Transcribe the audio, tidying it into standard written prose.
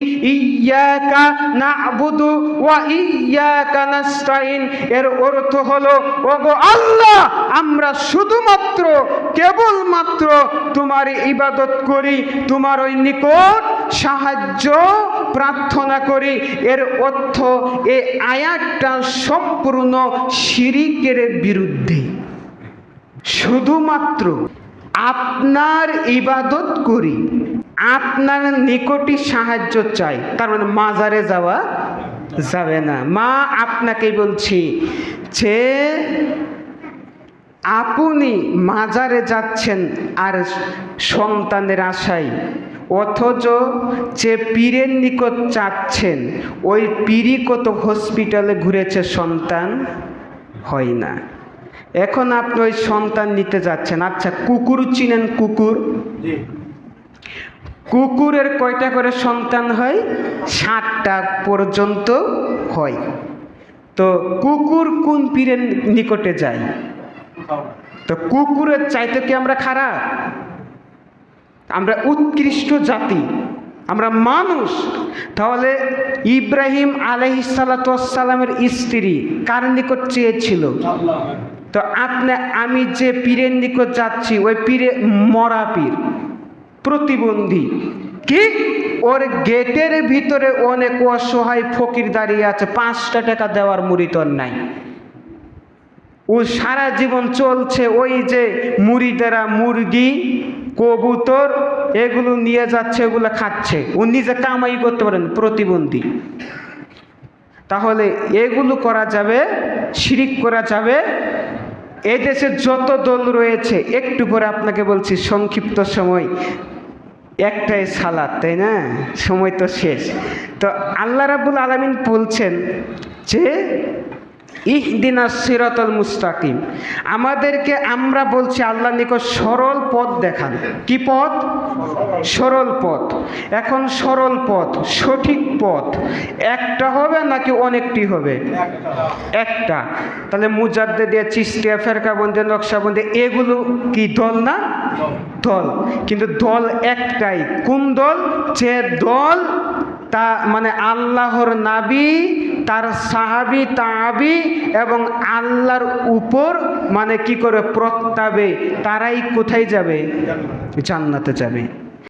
ইয়াকা না'বুদু ওয়া ইয়াকা নাস্তাইন, এর অর্থ হলো ওগো আল্লাহ, আমরা শুধুমাত্র কেবলমাত্র তোমার ইবাদত করি, তোমার ওই নিকট সাহায্য প্রার্থনা করি। এর অর্থ এই আয়াতটা সম্পূর্ণ শিরকের বিরুদ্ধে। শুধুমাত্র আপনার ইবাদত করি, আপনার নিকটই সাহায্য চাই, তার মানে মাজারে যাওয়া যাবে না। মা আপনাকে বলছি যে আপনি মাজারে যাচ্ছেন আর সন্তানের আশায়, অথচ যে পীরের নিকট চাচ্ছেন ওই পীরই কত হসপিটালে ঘুরেছে, সন্তান হয় না। এখন আপনি ওই সন্তান নিতে যাচ্ছেন। আচ্ছা, কুকুর চিনেন? কুকুর, কুকুরের কয়টা করে সন্তান হয়? 7টা পর্যন্ত হয়। তো কুকুর কোন পীরের নিকটে যায়? তো কুকুরের চাইতে কি আমরা খারাপ? আমরা উৎকৃষ্ট জাতি, আমরা মানুষ। তাহলে ইব্রাহিম আলাইহিস সালাতু ওয়াস সালামের স্ত্রী কার নিকট চেয়েছিল? তো আমি যে পীরের নিকট যাচ্ছি ওই পীরে মরা পীর, প্রতিবন্ধী। কি ওর গেটের ভিতরে অনেক অসহায় ফকির দাঁড়িয়ে আছে, 5টা টাকা দেওয়ার মুরিদর নাই। ও সারা জীবন চলছে, ওই যে মুরিদেরা মুরগি কবুতর এগুলো নিয়ে যাচ্ছে, এগুলো খাচ্ছে, ও নিজে কামাই করতে পারেন, প্রতিবন্ধী। তাহলে এগুলো করা যাবে, শিরিক করা যাবে। এদেশে যত দল রয়েছে, একটু পরে আপনাকে বলছি, সংক্ষিপ্ত সময়, একটাই সালাত, তাই না? সময় তো শেষ। তো আল্লাহ রাব্বুল আলামিন বলছেন যে ইহদিনাস সিরাতাল মুস্তাকিম, আমাদেরকে, আমরা বলছি আল্লাহর নিকট সরল পথ দেখান। কি পথ? সরল পথ। এখন সরল পথ, সঠিক পথ একটা হবে নাকি অনেকটি হবে? একটা। তাহলে মুজাদ্দিদিয়া, চিশতিয়া, ফেরকাবন্দি, নকশবন্দি এগুলো কি দল না? দল। কিন্তু দল একটাই। কোন দল? যে দল তা মানে আল্লাহর নবী, তার সাহাবী, তাবী এবং আল্লাহর উপর মানে কি করে প্রত্যাবে, তারাই কোথায় যাবে? জান্নাতে যাবে।